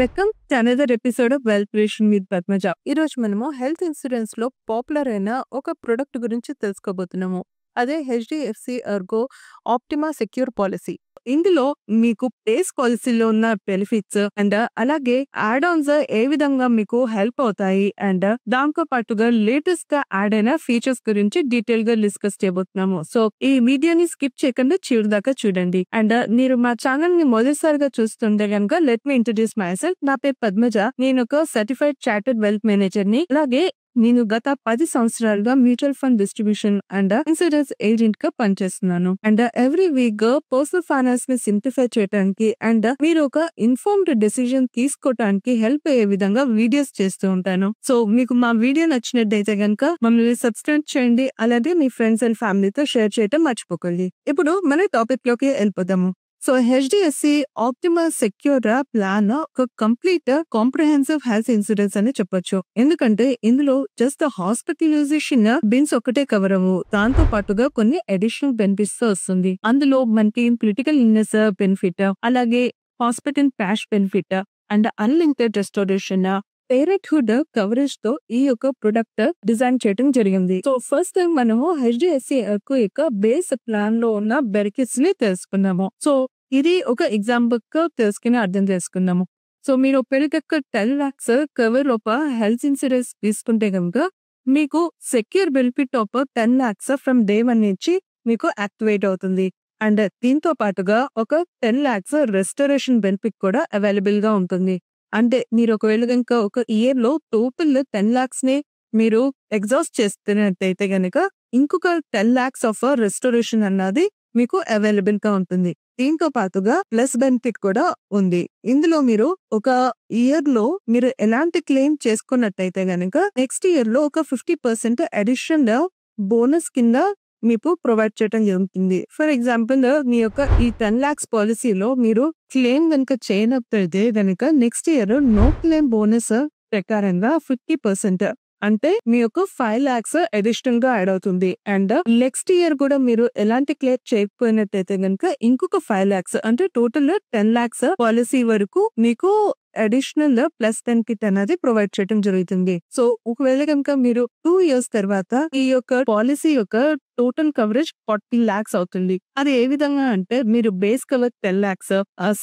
Welcome to another episode of wealth creation with Padmaja. ఈరోజు మనము health insurance లో popular అయిన ఒక ప్రొడక్ట్ గురించి తెలుసుకోబోతున్నాము. అదే HDFC Ergo optima secure policy. ఇందులో మీకు బేస్ పాలసీలో ఉన్న బెనిఫిట్స్ అండ్ అలాగే యాడ్ ఆన్స్ ఏ విధంగా మీకు హెల్ప్ అవుతాయి అండ్ దాంతో పాటుగా లేటెస్ట్ గా యాడ్ అయిన ఫీచర్స్ గురించి డీటెయిల్ గా డిస్కస్ చేయబోతున్నాము. సో ఈ వీడియోని స్కిప్ చేయకుండా చివరి దాకా చూడండి. అండ్ మీరు మా ఛానల్ ని మొదటిసారిగా చూస్తుంటే కనుక let me introduce my self. నా పేరు పద్మజ. నేను ఒక సర్టిఫైడ్ చార్టెడ్ వెల్త్ మేనేజర్ ని. అలాగే నేను గత 10 సంవత్సరాలుగా mutual fund distribution and insurance agent గా పనిచేస్తున్నాను. And every week personal finance ని సింప్లిఫై చేయడానికి అండ్ మీరు ఒక ఇన్ఫార్మ్డ్ డెసిజన్ తీసుకోవడానికి హెల్ప్ అయ్యే విధంగా వీడియోస్ చేస్తూ ఉంటాను. సో మీకు మా వీడియో నచ్చినట్టయితే కనుక మమ్మల్ని సబ్స్క్రైబ్ చేయండి. అలాగే మీ ఫ్రెండ్స్ అండ్ ఫ్యామిలీతో షేర్ చేయడం మర్చిపోకండి. ఇప్పుడు మన టాపిక్ లోకి వెళ్ళిపోదాము. So HDFC optima secure plan ఒక కంప్లీట్ కాంప్రహెన్సివ్ హెల్త్ ఇన్సూరెన్స్ అని చెప్పొచ్చు. ఎందుకంటే ఇందులో జస్ట్ హాస్పిటలైజేషన్ బిల్స్ ఒకటే కవర్ అవ్వు, దాంతో పాటుగా కొన్ని అడిషనల్ బెనిఫిట్స్ వస్తుంది. అందులో మనకి క్రిటికల్ ఇల్నెస్ బెనిఫిట్, అలాగే hospital cash benefit and unlimited restoration, parenthood coverage తో ఈ యొక్క ప్రొడక్ట్ డిజైన్ చేయడం జరిగింది. సో ఫస్ట్ టైం మనము హెచ్డిఎఫ్సి యొక్క బేస్ ప్లాన్ లో ఉన్న బెనిఫిట్స్ ని తెలుసుకున్నాము. సో ఇది ఒక ఎగ్జాంపుల్ గా తెలుసుకుని అర్థం చేసుకున్నాము. సో మీరు పెరిగక్క 10 lakhs కవర్ ఒక హెల్త్ ఇన్సూరెన్స్ తీసుకుంటే కనుక మీకు secure benefit of 10 lakhs from day 1 నుంచి మీకు యాక్టివేట్ అవుతుంది. అండ్ దీంతో పాటుగా ఒక 10 lakhs రెస్టరేషన్ బెనిఫిట్ కూడా అవైలబుల్ గా ఉంటుంది. అంటే మీరు ఒకవేళ కనుక ఒక ఇయర్ లో టోటల్ 10 lakhs ని మీరు ఎగ్జాస్ట్ చేస్తున్నట్టయితే గనక ఇంకొక 10 lakhs ఆఫ్ రెస్టరేషన్ అన్నది మీకు అవైలబుల్ గా ఉంటుంది. దీంతో పాటుగా ప్లస్ బెనిఫిట్ కూడా ఉంది. ఇందులో మీరు ఒక ఇయర్ లో మీరు ఎలాంటి క్లెయిమ్ చేసుకున్నట్టయితే గనక నెక్స్ట్ ఇయర్ లో ఒక 50% అడిషనల్ బోనస్ కింద మీకు ప్రొవైడ్ చేయడం జరుగుతుంది. ఫర్ ఎగ్జాంపుల్ మీ యొక్క ఈ 10 lakhs పాలసీలో మీరు క్లెయిమ్ కనుక చేయనట్టయితే కనుక next year no claim bonus ప్రకారంగా 50% అంటే మీ యొక్క 5 lakhs అడిషనల్ గా యాడ్ అవుతుంది. అండ్ నెక్స్ట్ ఇయర్ కూడా మీరు ఎలాంటి క్లెయిమ్ చేయకపోయినట్టయితే కనుక ఇంకొక 5 lakhs అంటే టోటల్ 10 lakhs పాలసీ వరకు మీకు అడిషనల్ ప్లస్ బెనిఫిట్ అనేది ప్రొవైడ్ చేయడం జరుగుతుంది. సో ఒకవేళ కనుక మీరు 2 years తర్వాత ఈ యొక్క పాలసీ యొక్క టోటల్ కవరేజ్ 40 lakhs అవుతుంది. అది ఏ విధంగా అంటే మీరు base cover 10 lakhs,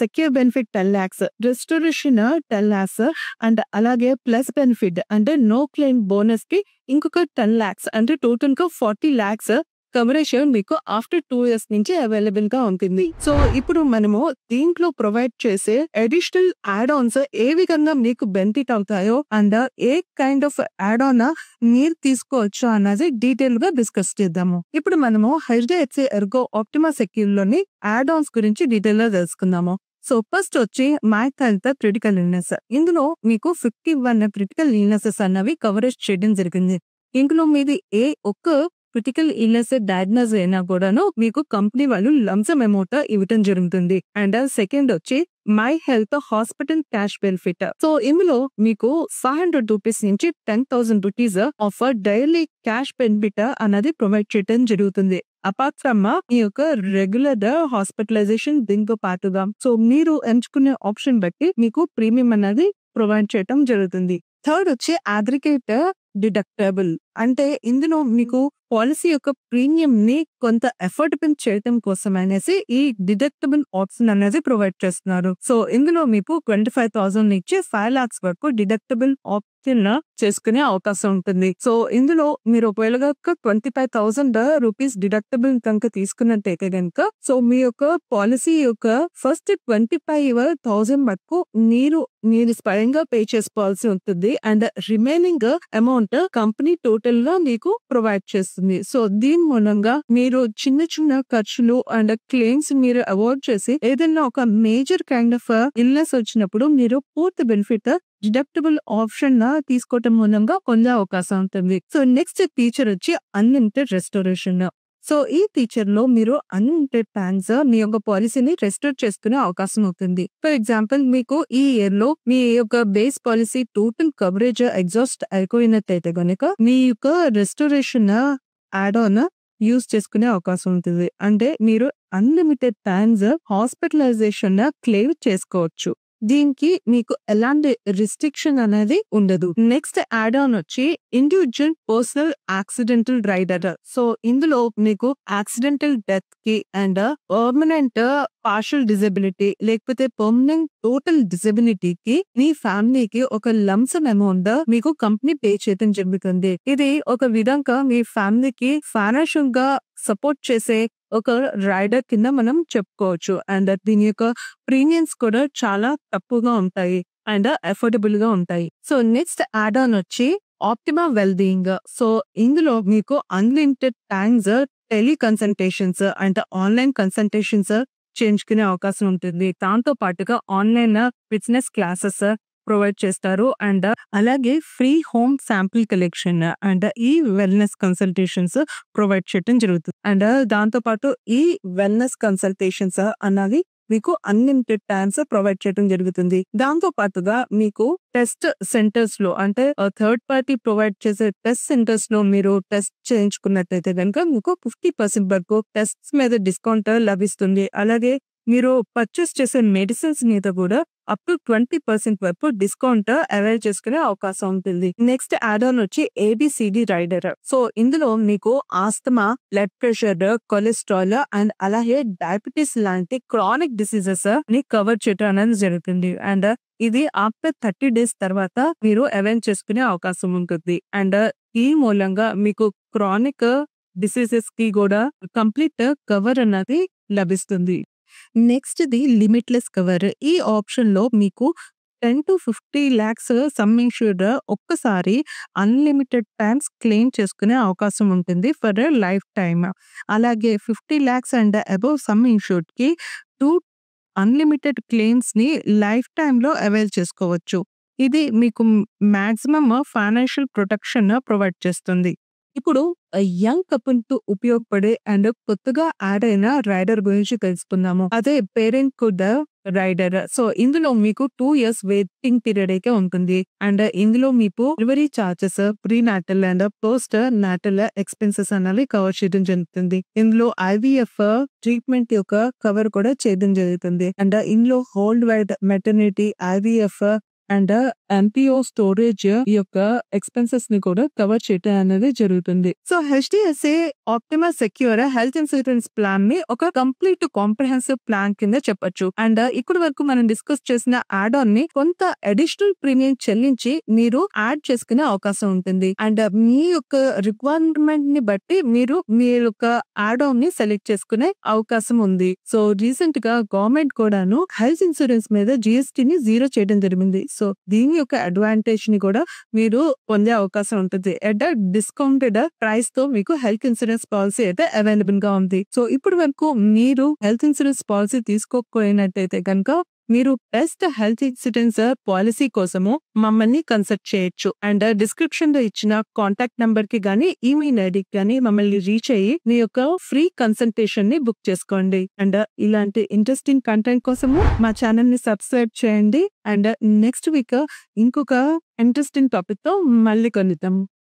secure benefit 10 lakhs, restoration 10 lakhs and అలాగే ప్లస్ బెనిఫిట్ అంటే నో క్లెయిమ్ బోనస్ కి ఇంకొక 10 lakhs అంటే టోటల్ గా 40 lakhs కవరేజ్ మీకు ఆఫ్టర్ 2 years నుంచి అవైలబుల్ గా ఉంటుంది. సో ఇప్పుడు మనము దీంట్లో ప్రొవైడ్ చేసే అడిషనల్ యాడ్ ఆన్స్ ఏ విధంగా మీకు బెనిఫిట్ అవుతాయో and A kind of add on మీరు తీసుకోవచ్చు అన్నది డీటెయిల్ గా డిస్కస్ చేద్దాము. ఇప్పుడు మనము హెచ్డిఎఫ్సి ఎర్గో ఆప్టిమా సెక్యూర్ లోని యాడ్ ఆన్స్ గురించి డీటెయిల్ గా తెలుసుకుందాము. సో ఫస్ట్ వచ్చి మ్యాక్ హెల్త్ క్రిటికల్ ఇల్నెస్. ఇందులో మీకు 51 క్రిటికల్ ఇల్నెసెస్ అన్నవి కవరేజ్ చేయడం జరిగింది. ఇందులో మీది ఏ ఒక్క క్రిటికల్ ఇల్నెస్ డయాగ్నోస్ అయినా కూడాను మీకు కంపెనీ వాళ్ళు లంసమ్ అమౌంట్ ఇవ్వటం జరుగుతుంది. అండ్ సెకండ్ వచ్చి my health hospital cash benefit. So ఇందులో మీకు 500 రూపీస్ నుంచి 10,000 rupees of daily cash benefit అనేది ప్రొవైడ్ చేయడం జరుగుతుంది. అపార్ట్ ఫ్రమ్ ఈ యొక్క రెగ్యులర్ హాస్పిటలైజేషన్ దీంతో పాటుగా సో మీరు ఎంచుకునే ఆప్షన్ బట్టి మీకు ప్రీమియం అనేది ప్రొవైడ్ చేయడం జరుగుతుంది. థర్డ్ వచ్చి అగ్రిగేట్ డిడక్టబుల్. అంటే ఇందులో మీకు పాలసీ యొక్క ప్రీమియం ని కొంత ఎఫోర్డబుల్ చేయడం కోసం అనేసి ఈ డిడక్టబుల్ ఆప్షన్ అనేది ప్రొవైడ్ చేస్తున్నారు. సో ఇందులో మీకు 25,000 నుంచి 5 lakhs వరకు డిడక్టబుల్ ఆప్షన్ చేసుకునే అవకాశం ఉంటుంది. సో ఇందులో మీరు ఒకవేళ 25,000 రూపీస్ డిడక్టబుల్ కనుక తీసుకున్నట్టయితే కనుక సో మీ యొక్క పాలసీ యొక్క ఫస్ట్ 25,000 వరకు మీరు స్వయంగా పే చేసుకోవాల్సి ఉంటుంది. And remaining amount company total గా మీకు ప్రొవైడ్ చేస్తుంది. సో దీని మూలంగా మీరు చిన్న చిన్న ఖర్చులు అండ్ క్లెయిమ్స్ మీరు అవాయిడ్ చేసి ఏదైనా ఒక మేజర్ కైండ్ ఆఫ్ ఇల్నెస్ వచ్చినప్పుడు మీరు పూర్తి బెనిఫిట్ డిడక్టబుల్ ఆప్షన్ తీసుకోవటం మూలంగా పొందే అవకాశం ఉంటుంది. సో నెక్స్ట్ ఫీచర్ వచ్చి అన్లిమిటెడ్ రెస్టరేషన్. సో ఈ ఫీచర్ లో మీరు అన్లిమిటెడ్ ప్లాన్స్ మీ యొక్క పాలసీని రెస్టోర్ చేసుకునే అవకాశం అవుతుంది. ఫర్ ఎగ్జాంపుల్ మీకు ఈ ఇయర్ లో మీ యొక్క base policy total coverage exhaust అయిపోయినట్టయితే కనుక మీ యొక్క రెస్టోరేషన్ యాడ్ ఆన్ యూజ్ చేసుకునే అవకాశం ఉంటుంది. అంటే మీరు అన్లిమిటెడ్ ప్లాన్స్ హాస్పిటలైజేషన్ క్లెయిమ్ చేసుకోవచ్చు. దీనికి మీకు ఎలాంటి రిస్ట్రిక్షన్ అనేది ఉండదు. నెక్స్ట్ యాడ్ ఆన్ వచ్చి individual personal accidental rider. So ఇందులో మీకు యాక్సిడెంటల్ డెత్ కి అండ్ పర్మనెంట్ పార్షియల్ డిజబిలిటీ లేకపోతే పర్మనెంట్ టోటల్ డిజబిలిటీకి మీ ఫ్యామిలీకి ఒక లంసమ్ అమౌంట్ మీకు కంపెనీ పే చేయడం జరుగుతుంది. ఇది ఒక విధంగా మీ ఫ్యామిలీకి ఫైనాన్షియల్ గా సపోర్ట్ చేసే ఒక రైడర్ కింద మనం చెప్పుకోవచ్చు. అండ్ దీని యొక్క ప్రీమియమ్స్ కూడా చాలా తక్కువగా ఉంటాయి అండ్ అఫోర్డబుల్ గా ఉంటాయి. సో నెక్స్ట్ యాడ్ ఆన్ వచ్చి ఆప్టిమా వెల్బీయింగ్. సో ఇందులో మీకు అన్లిమిటెడ్ టైమ్స్ టెలి కన్సల్టేషన్స్ అంటే ఆన్లైన్ కన్సల్టేషన్స్ చేయించుకునే అవకాశం ఉంటుంది. దాంతో పాటుగా ఆన్లైన్ బిజినెస్ క్లాసెస్ ప్రొవైడ్ చేస్తారు. అండ్ అలాగే free home sample collection and ఈ వెల్నెస్ కన్సల్టేషన్స్ ప్రొవైడ్ చేయడం జరుగుతుంది. అండ్ దాంతో పాటు ఈ వెల్నెస్ కన్సల్టేషన్స్ అన్నది మీకు అన్లిమిటెడ్ టైమ్స్ ప్రొవైడ్ చేయడం జరుగుతుంది. దాంతో పాటుగా మీకు టెస్ట్ సెంటర్స్ లో అంటే థర్డ్ పార్టీ ప్రొవైడ్ చేసే టెస్ట్ సెంటర్స్ లో మీరు టెస్ట్ చేయించుకున్నట్లయితే కనుక మీకు 50% వరకు టెస్ట్ మీద డిస్కౌంట్ లభిస్తుంది. అలాగే మీరు పర్చేస్ చేసే మెడిసిన్స్ మీద కూడా అప్ టు 20% వరకు డిస్కౌంట్ అవైల్ చేసుకునే అవకాశం ఉంటుంది. నెక్స్ట్ యాడ్ ఆన్ వచ్చి ఏబిసిడి రైడర్. సో ఇందులో మీకు asthma, blood pressure, cholesterol and అలాగే డయాబెటీస్ లాంటి క్రానిక్ డిసీజెస్ ని కవర్ చేయడం అనేది జరుగుతుంది. అండ్ ఇది ఆఫ్టర్ 30 days తర్వాత మీరు అవైల్ చేసుకునే అవకాశం ఉంటుంది. అండ్ ఈ మూలంగా మీకు క్రానిక్ డిసీజెస్ కి కూడా కంప్లీట్ కవర్ అన్నది లభిస్తుంది. Next the limitless cover. ఈ ఆప్షన్ లో మీకు 10 to 50 lakhs సమ్ ఇన్సూర్డ్ ఒక్కసారి అన్లిమిటెడ్ టైమ్స్ క్లెయిమ్ చేసుకునే అవకాశం ఉంటుంది ఫర్ లైఫ్ టైమ్. అలాగే 50 lakhs and above some insured కి 2 అన్లిమిటెడ్ క్లెయిమ్స్ ని లైఫ్ టైమ్ లో అవైల్ చేసుకోవచ్చు. ఇది మీకు మాక్సిమం ఫైనాన్షియల్ ప్రొటెక్షన్ ప్రొవైడ్ చేస్తుంది. ఇప్పుడు యంగ్ కపుల్ కు ఉపయోగపడే అండ్ కొత్తగా యాడ్ అయిన రైడర్ గురించి తెలుసుకుందాము. అదే పేరెంట్హుడ్ రైడర్. సో ఇందులో మీకు 2 years వెయిటింగ్ పీరియడ్ అయితే ఉంటుంది. అండ్ ఇందులో మీకు delivery charges, pre natal and post natal expenses అనేవి కవర్ చేయడం జరుగుతుంది. ఇందులో ఐవీఎఫ్ ట్రీట్మెంట్ యొక్క కవర్ కూడా చేయడం జరుగుతుంది. అండ్ ఇందులో hold wide maternity, IVF and MPO storage యొక్క ఎక్స్పెన్సెస్ ని కూడా కవర్ చేయడం అనేది జరుగుతుంది. So HDFC optima secure health insurance plan ని ఒక కంప్లీట్ కాంప్రహెన్సివ్ ప్లాన్ కింద చెప్పొచ్చు. అండ్ ఇప్పటి వరకు మనం డిస్కస్ చేసిన యాడ్ ఆన్ ని కొంత అడిషనల్ ప్రీమియం చెల్లించి మీరు యాడ్ చేసుకునే అవకాశం ఉంటుంది. అండ్ మీ యొక్క రిక్వైర్మెంట్ ని బట్టి మీరు మీ యొక్క యాడ్ ఆన్ ని సెలెక్ట్ చేసుకునే అవకాశం ఉంది. సో రీసెంట్ గా గవర్నమెంట్ కూడాను హెల్త్ ఇన్సూరెన్స్ మీద జిఎస్టీ ని 0 చేయడం జరిగింది. సో దీని యొక్క అడ్వాంటేజ్ ని కూడా మీరు పొందే అవకాశం ఉంటుంది. ఎట్ డిస్కౌంటెడ్ ప్రైస్ తో మీకు హెల్త్ ఇన్సూరెన్స్ పాలసీ అయితే అవైలబుల్ గా ఉంది. సో ఇప్పటి వరకు మీరు హెల్త్ ఇన్సూరెన్స్ పాలసీ తీసుకోకపోయినట్టయితే కనుక మీరు బెస్ట్ హెల్త్ ఇన్సూరెన్స్ పాలసీ కోసము మమ్మల్ని కన్సల్ట్ చేయొచ్చు. అండ్ డిస్క్రిప్షన్ లో ఇచ్చిన కాంటాక్ట్ నంబర్ కి గానీ ఈమెయిల్ ఐడికి గానీ మమ్మల్ని రీచ్ అయ్యి మీ యొక్క ఫ్రీ కన్సల్టేషన్ ని బుక్ చేసుకోండి. అండ్ ఇలాంటి ఇంట్రెస్టింగ్ కంటెంట్ కోసము మా ఛానల్ ని సబ్స్క్రైబ్ చేయండి. అండ్ నెక్స్ట్ వీక్ ఇంకొక ఇంట్రెస్టింగ్ టాపిక్ తో మళ్ళీ కలుద్దాం.